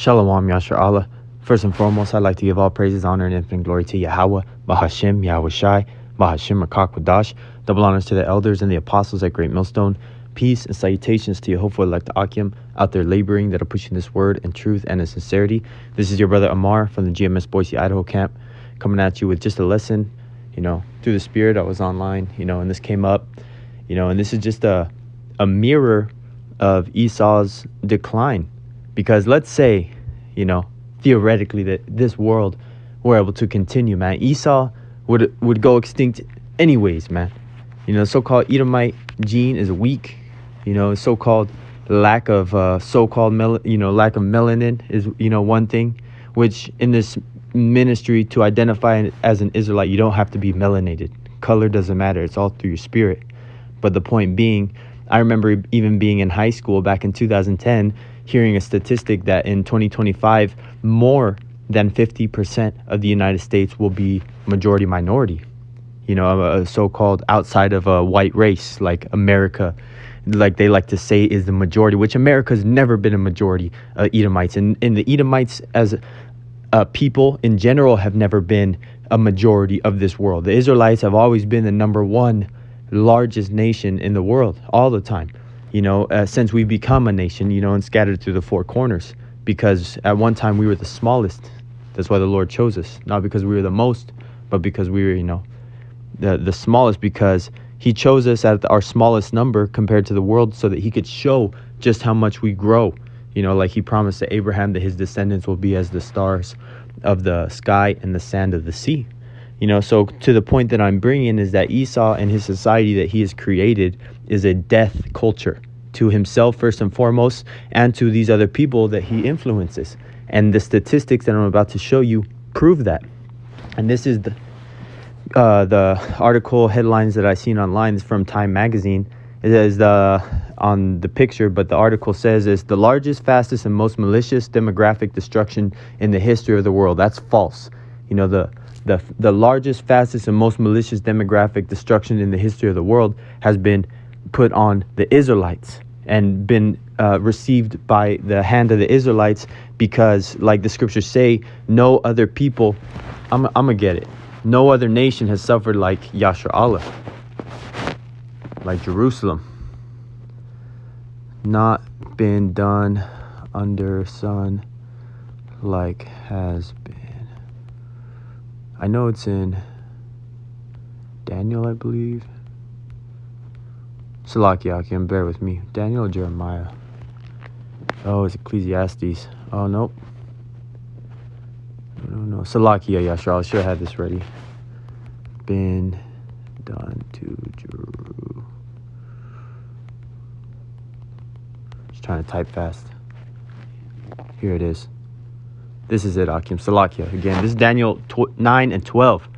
Shalom, Yashar Allah. First and foremost, I'd like to give all praises, honor, and infinite glory to Yahweh, Bahashim, Yahweh Shai, Bahashim, Rakak Wadash. Double honors to the elders and the apostles at Great Millstone. Peace and salutations to your hopeful elect Akim out there laboring that are pushing this word in truth and in sincerity. This is your brother Amar from the GMS Boise, Idaho camp, coming at you with just a lesson, through the spirit. I was online, and this came up, and this is just a mirror of Esau's decline. Because let's say, theoretically that this world were able to continue, man. Esau would go extinct anyways, man. So-called Edomite gene is weak. So-called lack of lack of melanin is, one thing, which in this ministry to identify as an Israelite, you don't have to be melanated. Color doesn't matter. It's all through your spirit. But the point being, I remember even being in high school back in 2010, hearing a statistic that in 2025, more than 50% of the United States will be majority minority, a so-called outside of a white race, like America, like they like to say is the majority, which America's never been a majority, Edomites. And the Edomites as people in general have never been a majority of this world. The Israelites have always been the number one largest nation in the world all the time, since we become a nation, and scattered through the four corners, because at one time we were the smallest. That's why the Lord chose us, not because we were the most, but because we were, the smallest, because he chose us at our smallest number compared to the world so that he could show just how much we grow, like he promised to Abraham that his descendants will be as the stars of the sky and the sand of the sea. So to the point that I'm bringing is that Esau and his society that he has created is a death culture to himself first and foremost, and to these other people that he influences. And the statistics that I'm about to show you prove that. And this is the article headlines that I seen online is from Time magazine. It is on the picture, but the article says it's the largest, fastest, and most malicious demographic destruction in the history of the world. That's false. The largest, fastest, and most malicious demographic destruction in the history of the world has been put on the Israelites and been received by the hand of the Israelites, because like the scriptures say, no other people, I'm gonna get it, no other nation has suffered like Yashar Allah, like Jerusalem. Not been done under sun like has been. I know it's in Daniel, I believe. Salakiakim, bear with me. Daniel or Jeremiah? Oh, it's Ecclesiastes. Oh, nope. No. Salakia, Yashar. I should have had this ready. Been done to Jeru. Just trying to type fast. Here it is. This is it, Akim. Salakia. Again, this is Daniel 9 and 12.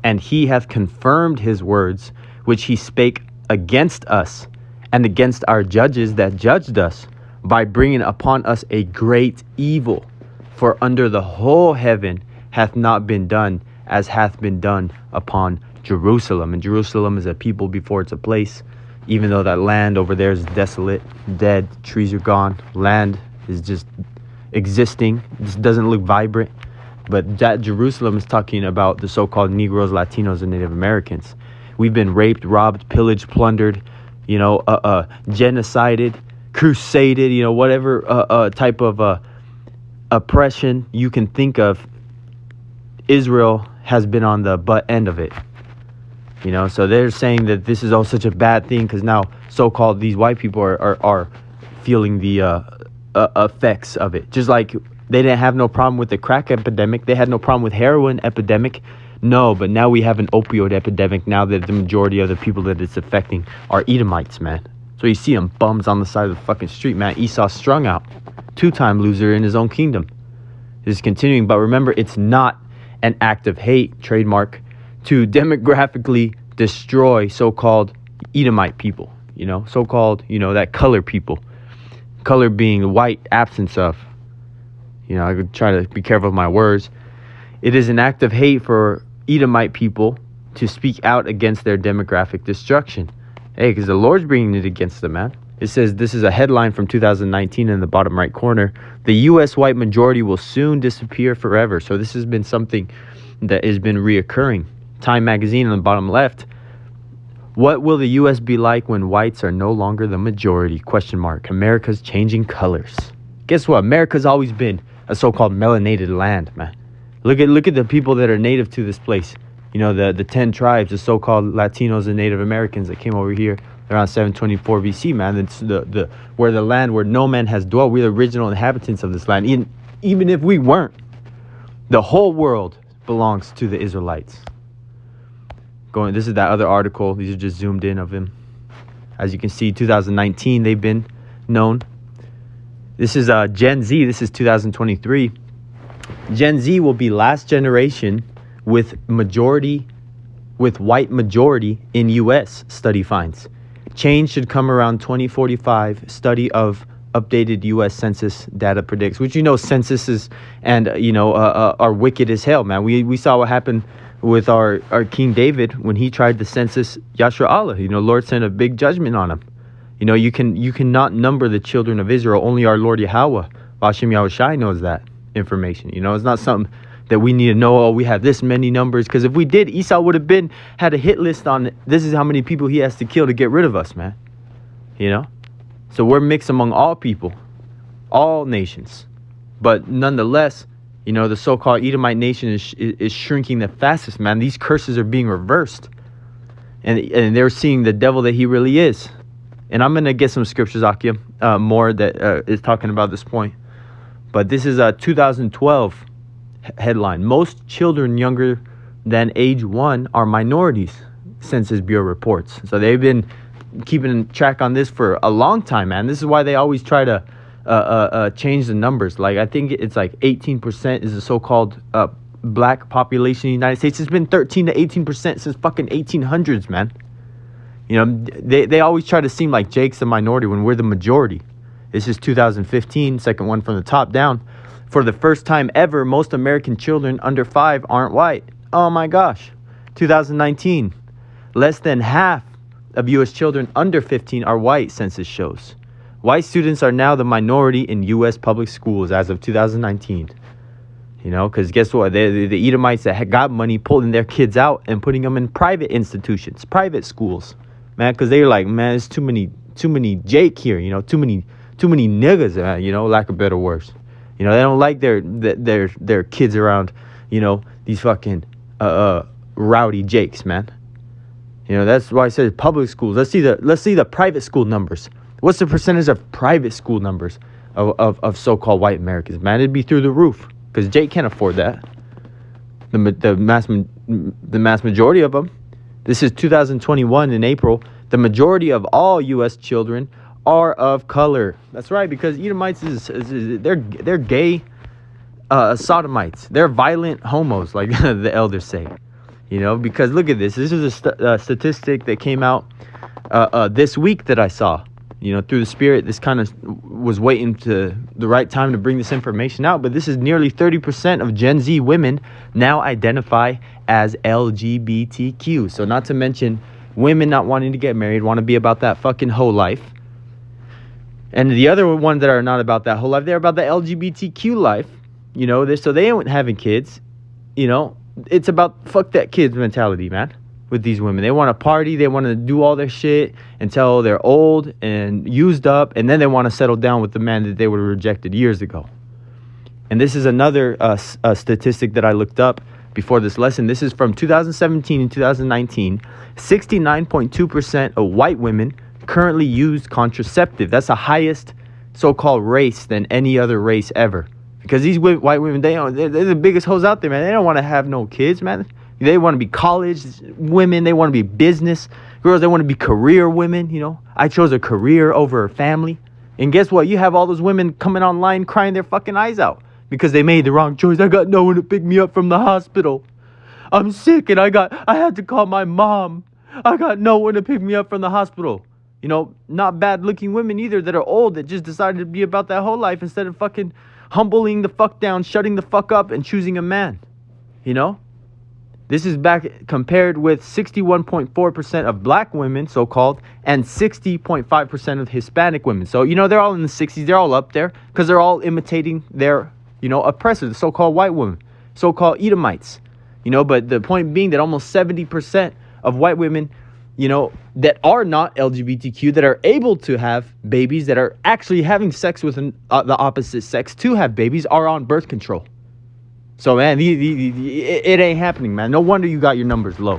And he hath confirmed his words, which he spake against us and against our judges that judged us, by bringing upon us a great evil. For under the whole heaven hath not been done as hath been done upon Jerusalem. And Jerusalem is a people before it's a place. Even though that land over there is desolate, dead, trees are gone, land is just existing. This doesn't look vibrant. But that Jerusalem is talking about the so-called Negroes, Latinos, and Native Americans. We've been raped, robbed, pillaged, plundered, genocided, crusaded, whatever type of oppression you can think of. Israel has been on the butt end of it. So they're saying that this is all such a bad thing because now so-called these white people are feeling the effects of it. Just like they didn't have no problem with the crack epidemic. They had no problem with heroin epidemic. No, but now we have an opioid epidemic now that the majority of the people that it's affecting are Edomites, man. So you see them bums on the side of the fucking street, man. Esau strung out. Two-time loser in his own kingdom. This is continuing, but remember, it's not an act of hate, trademark, to demographically destroy so-called Edomite people, so-called, that color people. Color being white, absence of. I could try to be careful with my words. It is an act of hate for Edomite people to speak out against their demographic destruction. Hey, because the Lord's bringing it against them, man. It says, this is a headline from 2019 in the bottom right corner. The U.S. white majority will soon disappear forever. So this has been something that has been reoccurring. Time magazine on the bottom left. What will the U.S. be like when whites are no longer the majority? Question mark. America's changing colors. Guess what? America's always been a so-called melanated land, man. Look at the people that are native to this place. You know, the 10 tribes, the so-called Latinos and Native Americans that came over here around 724 BC, man. It's the where the land where no man has dwelt. We're the original inhabitants of this land. Even if we weren't, the whole world belongs to the Israelites. This is that other article. These are just zoomed in of him. As you can see, 2019, they've been known. This is Gen Z. This is 2023. Gen Z will be last generation with white majority in U.S. study finds. Change should come around 2045. Study of updated U.S. Census data predicts. Which, you know, censuses and are wicked as hell, man. We saw what happened with our King David when he tried to census Yashar Allah. You know, Lord sent a big judgment on him. You know, you cannot number the children of Israel. Only our Lord Yahweh, Hashem Yahushai, knows that information. You know, it's not something that we need to know. Oh, we have this many numbers. Because if we did, Esau would have had a hit list on this is how many people he has to kill to get rid of us, man. You know, so we're mixed among all people, all nations, but nonetheless, you know, the so-called Edomite nation is shrinking the fastest, man. These curses are being reversed. And they're seeing the devil that he really is. And I'm going to get some scriptures, Akim, more that is talking about this point. But this is a 2012 headline. Most children younger than age 1 are minorities, Census Bureau reports. So they've been keeping track on this for a long time, man. This is why they always try to change the numbers. Like, I think it's like 18% is the so-called black population in the United States. It's been 13 to 18% since fucking 1800s, man. You know, they always try to seem like Jake's the minority when we're the majority. This is 2015, second one from the top down. For the first time ever, most American children under 5 aren't white. Oh my gosh. 2019, less than half of U.S. children under 15 are white, census shows. White students are now the minority in U.S. public schools as of 2019. You know, because guess what? The Edomites that had got money pulling their kids out and putting them in private institutions, private schools, man. Because they're like, man, it's too many Jake here. You know, too many niggas. You know, lack of better words. You know, they don't like their kids around. You know, these fucking rowdy Jakes, man. You know, that's why I said public schools. Let's see the private school numbers. What's the percentage of private school numbers of so-called white Americans? Man, it'd be through the roof. Because Jake can't afford that. The mass majority of them. This is 2021 in April. The majority of all U.S. children are of color. That's right, because Edomites they're gay sodomites. They're violent homos, like the elders say. You know, because look at this. This is a statistic that came out this week that I saw. You know, through the Spirit, this kind of was waiting to the right time to bring this information out. But this is nearly 30% of Gen Z women now identify as LGBTQ. So not to mention women not wanting to get married, want to be about that fucking whole life. And the other ones that are not about that whole life, they're about the LGBTQ life. You know, so they ain't having kids. You know, it's about fuck that kids mentality, man. With these women, they want to party, they want to do all their shit until they're old and used up, and then they want to settle down with the man that they were rejected years ago. And this is another statistic that I looked up before this lesson. This is from 2017 and 2019. 69.2% of white women currently use contraceptive. That's the highest so-called race than any other race ever. Because these white women, they're the biggest hoes out there, man. They don't want to have no kids, man. They want to be college women. They want to be business girls. They want to be career women. You know, I chose a career over a family. And guess what? You have all those women coming online crying their fucking eyes out because they made the wrong choice. I got no one to pick me up from the hospital. I'm sick and I had to call my mom. I got no one to pick me up from the hospital. You know, not bad looking women either that are old that just decided to be about that whole life instead of fucking humbling the fuck down, shutting the fuck up and choosing a man. You know? This is back compared with 61.4% of black women, so-called, and 60.5% of Hispanic women. So, they're all in the 60s. They're all up there because they're all imitating their, oppressors, the so-called white women, so-called Edomites. But the point being that almost 70% of white women, that are not LGBTQ, that are able to have babies, that are actually having sex with the opposite sex to have babies, are on birth control. So, man, it ain't happening, man. No wonder you got your numbers low.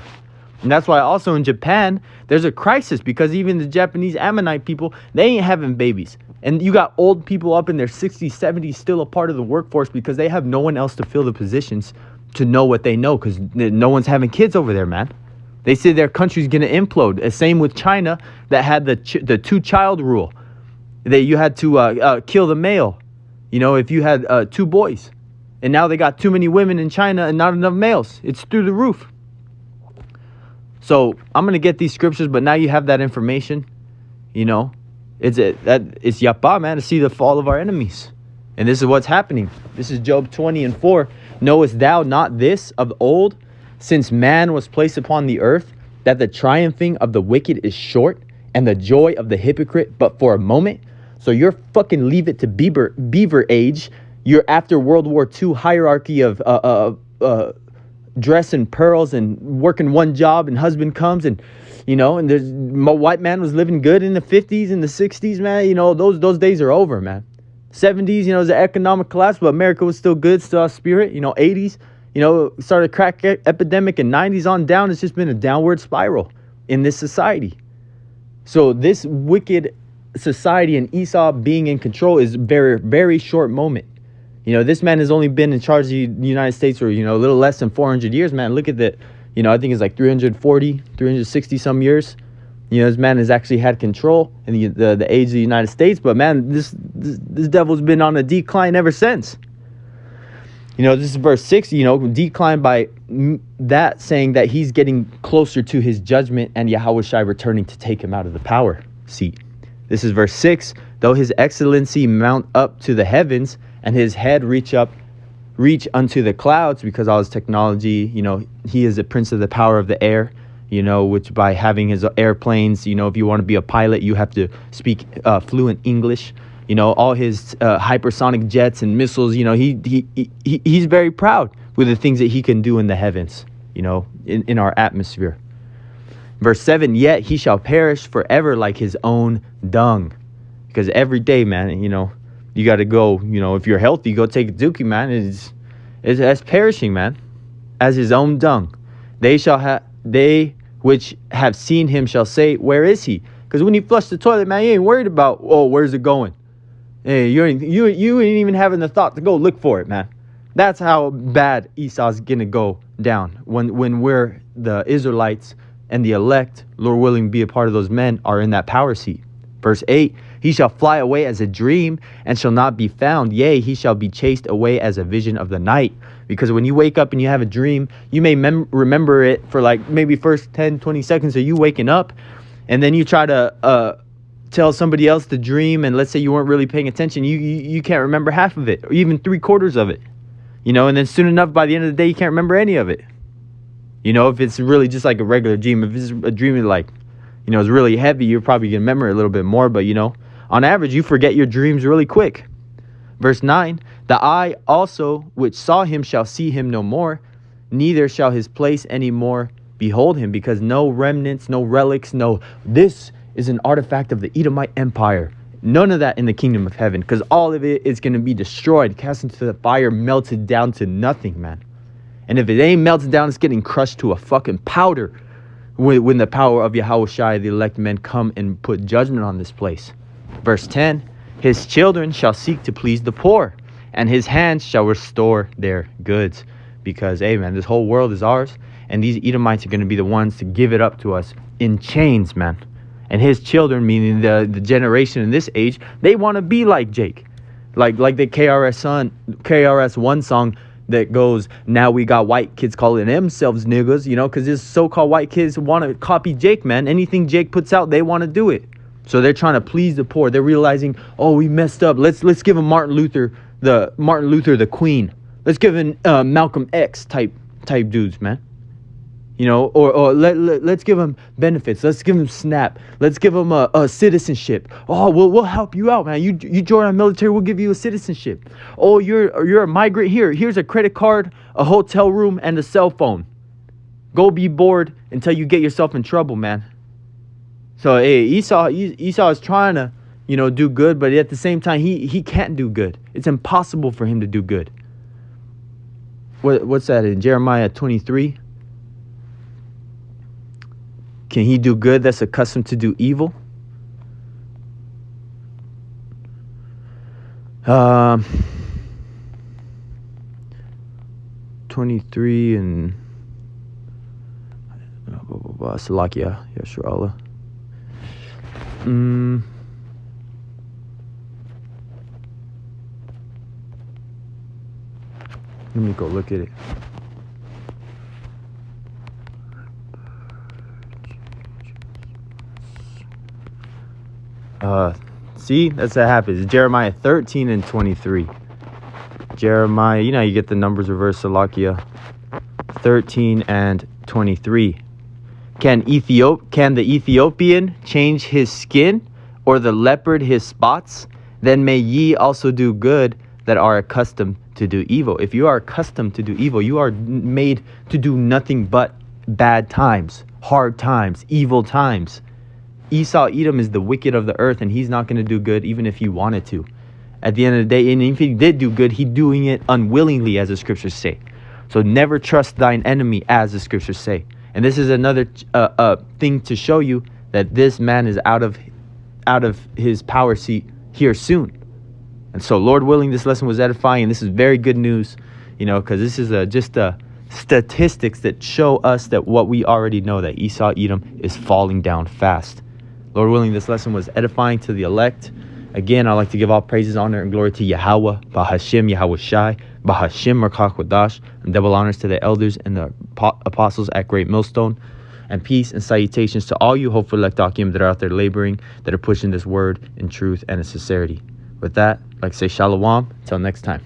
And that's why also in Japan, there's a crisis because even the Japanese Ammonite people, they ain't having babies. And you got old people up in their 60s, 70s still a part of the workforce because they have no one else to fill the positions to know what they know because no one's having kids over there, man. They say their country's going to implode. Same with China that had the two-child rule. You had to kill the male, if you had 2 boys. And now they got too many women in China and not enough males. It's through the roof. So I'm going to get these scriptures, but now you have that information. It's yapa, man, to see the fall of our enemies. And this is what's happening. This is Job 20:4. Knowest thou not this of old, since man was placed upon the earth, that the triumphing of the wicked is short, and the joy of the hypocrite but for a moment? So you're fucking leave it to beaver age. You're after World War II hierarchy of dress and pearls and working one job, and husband comes and my white man was living good in the 50s and the 60s, man. Those days are over, man. 70s, it was an economic collapse, but America was still good, still had spirit. 80s, started crack epidemic, and 90s on down, it's just been a downward spiral in this society. So this wicked society and Esau being in control is very, very short moment. This man has only been in charge of the United States for, a little less than 400 years, man. Look at that. I think it's like 360 some years. This man has actually had control in the age of the United States. But, man, this devil's been on a decline ever since. This is verse 6, decline by that, saying that he's getting closer to his judgment and Yahushua returning to take him out of the power seat. This is verse 6. Though his excellency mount up to the heavens, and his head reach unto the clouds, because all his technology, he is the prince of the power of the air, which by having his airplanes, if you want to be a pilot, you have to speak fluent English. All his hypersonic jets and missiles, he's very proud with the things that he can do in the heavens, in our atmosphere. Verse 7, yet he shall perish forever like his own dung. Because every day, man, you got to go, if you're healthy, go take a dookie, man. It's perishing, man, as his own dung. They which have seen him shall say, where is he? Because when you flush the toilet, man, you ain't worried about, where's it going? Hey, you ain't even having the thought to go look for it, man. That's how bad Esau's gonna go down when we're the Israelites and the elect, Lord willing, be a part of those men, are in that power seat. Verse 8, he shall fly away as a dream and shall not be found. Yea, he shall be chased away as a vision of the night. Because when you wake up and you have a dream, you may remember it for like maybe first 10, 20 seconds of you waking up. And then you try to tell somebody else the dream. And let's say you weren't really paying attention. You can't remember half of it or even 3/4 of it. And then soon enough, by the end of the day, you can't remember any of it. If it's really just like a regular dream, if it's a dream like, it's really heavy, you're probably going to remember it a little bit more. But, on average, you forget your dreams really quick. Verse 9, the eye also which saw him shall see him no more, neither shall his place any more behold him, because no remnants, no relics, this is an artifact of the Edomite Empire. None of that in the kingdom of heaven, because all of it is going to be destroyed, cast into the fire, melted down to nothing, man. And if it ain't melted down, it's getting crushed to a fucking powder when the power of Yahushua, the elect men, come and put judgment on this place. Verse 10, his children shall seek to please the poor, and his hands shall restore their goods. Because, hey, man, this whole world is ours, and these Edomites are going to be the ones to give it up to us in chains, man. And his children, meaning the generation in this age, they want to be like Jake. Like the KRS-One song that goes, now we got white kids calling themselves niggas, because these so-called white kids want to copy Jake, man. Anything Jake puts out, they want to do it. So they're trying to please the poor. They're realizing, we messed up. Let's give him Martin Luther the Queen. Let's give him Malcolm X type dudes, man. or let's give them benefits. Let's give them SNAP. Let's give them a citizenship. Oh, we'll help you out, man. You join our military, we'll give you a citizenship. Oh, you're a migrant. Here's a credit card, a hotel room, and a cell phone. Go be bored until you get yourself in trouble, man. So hey, Esau is trying to do good, but at the same time he can't do good. It's impossible for him to do good. What's that in Jeremiah 23? Can he do good that's accustomed to do evil? 23 and Salakia, Yeshua. Let me go look at it. See, that's what happens. Jeremiah 13 and 23. Jeremiah, you get the numbers reversed, Salakia. 13 and 23. Can the Ethiopian change his skin, or the leopard his spots? Then may ye also do good that are accustomed to do evil. If you are accustomed to do evil, you are made to do nothing but bad times, hard times, evil times. Edom is the wicked of the earth, and he's not going to do good even if he wanted to. At the end of the day, and if he did do good, he's doing it unwillingly, as the scriptures say. So never trust thine enemy, as the scriptures say. And this is another thing to show you that this man is out of his power seat here soon. And so, Lord willing, this lesson was edifying, and this is very good news, because this is just statistics that show us that what we already know, that Edom is falling down fast. Lord willing, this lesson was edifying to the elect. Again, I'd like to give all praises, honor, and glory to Yahweh, Bahashem, Yahweh Shai, Bahashem, Merkach Wadash, and double honors to the elders and the apostles at Great Millstone. And peace and salutations to all you hopeful elect Akim that are out there laboring, that are pushing this word in truth and in sincerity. With that, I'd like to say shalom. Until next time.